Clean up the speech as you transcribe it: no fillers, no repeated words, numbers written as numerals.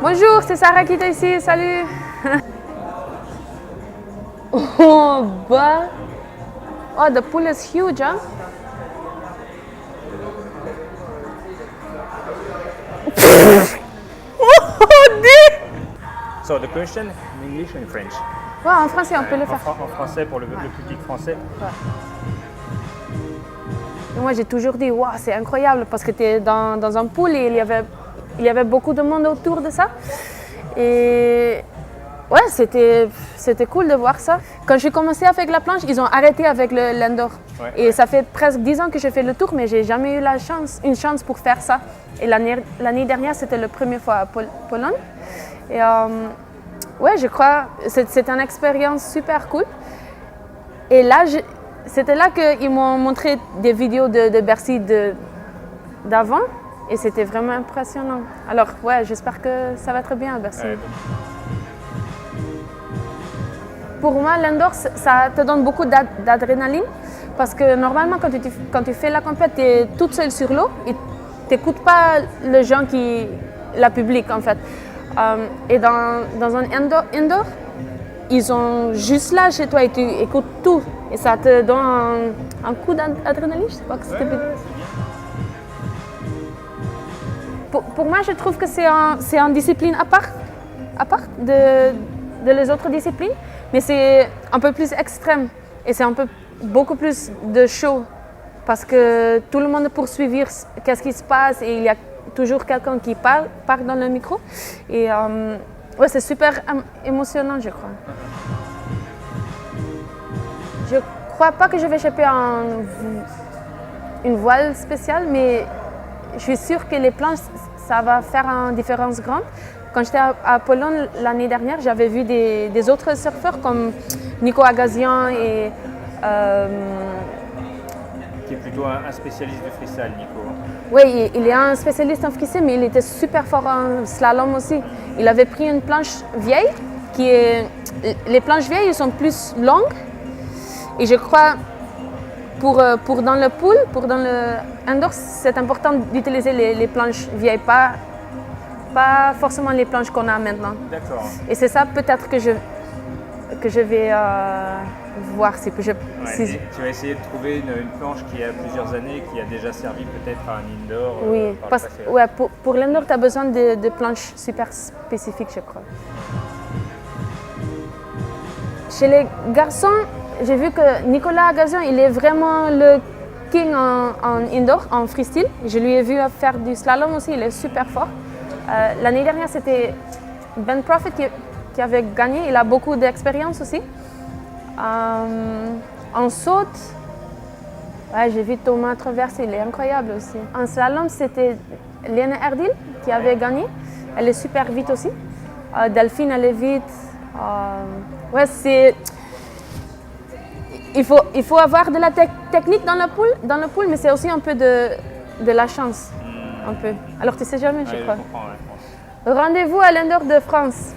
Bonjour, c'est Sarah qui est ici, salut. Oh, bah. Oh, the pool is huge, huh? So the question in English and French. Ouais, en français, on peut le faire. En français pour le public français. Et moi, j'ai toujours dit, wow, c'est incroyable parce que tu es dans un pool et il y avait beaucoup de monde autour de ça. Et ouais, c'était cool de voir ça. Quand j'ai commencé avec la planche, ils ont arrêté avec l'indoor. Ouais. Et ça fait presque 10 ans que je fais le tour, mais j'ai jamais eu une chance pour faire ça. Et l'année dernière, c'était la première fois à Pologne. Et ouais, je crois c'est une expérience super cool. Et là, c'était là qu'ils m'ont montré des vidéos de Bercy d'avant. Et c'était vraiment impressionnant. Alors, ouais, j'espère que ça va être bien à Bercy. Pour moi, l'indoor, ça te donne beaucoup d'adrénaline. Parce que normalement, quand tu fais la compète, tu es toute seule sur l'eau et tu n'écoutes pas les gens la public en fait. Et dans un indoor, ils sont juste là chez toi et tu écoutes tout. Et ça te donne un coup d'adrénaline, je sais pas que c'était bien. Pour moi, je trouve que c'est une discipline à part de les autres disciplines, mais c'est un peu plus extrême et c'est beaucoup plus de show parce que tout le monde poursuit qu'est-ce qui se passe et il y a toujours quelqu'un qui parle dans le micro. Et ouais, c'est super émotionnant, je crois. Je crois pas que je vais choper une voile spéciale, mais je suis sûre que les planches, ça va faire une différence grande. Quand j'étais à Pologne l'année dernière, j'avais vu des autres surfeurs comme Nico Agassian et... Qui est plutôt un spécialiste de freestyle, Nico. Oui, il est un spécialiste en freestyle, mais il était super fort en slalom aussi. Il avait pris une planche vieille, les planches vieilles elles sont plus longues. Et je crois, pour dans le pool, pour dans le indoor, c'est important d'utiliser les planches vieilles, pas forcément les planches qu'on a maintenant. D'accord. Et c'est ça peut-être que je vais voir si je... Tu vas essayer de trouver une planche qui a plusieurs années, qui a déjà servi peut-être à un indoor. Oui, pour l'indoor, tu as besoin de planches super spécifiques, je crois. Chez les garçons, j'ai vu que Nicolas Agassian, il est vraiment le king en indoor, en freestyle. Je lui ai vu faire du slalom aussi, il est super fort. L'année dernière, c'était Ben Prophet qui avait gagné, il a beaucoup d'expérience aussi. En saute, ouais, j'ai vu Thomas traverser, il est incroyable aussi. En slalom, c'était Lena Erdil qui avait gagné, elle est super vite aussi. Delphine, elle est vite. Ouais, il faut avoir de la technique dans le pool, mais c'est aussi un peu de la chance. Un peu. Alors tu sais jamais, je crois. Je comprends, ouais, je pense. Rendez-vous à l'Indoor de France.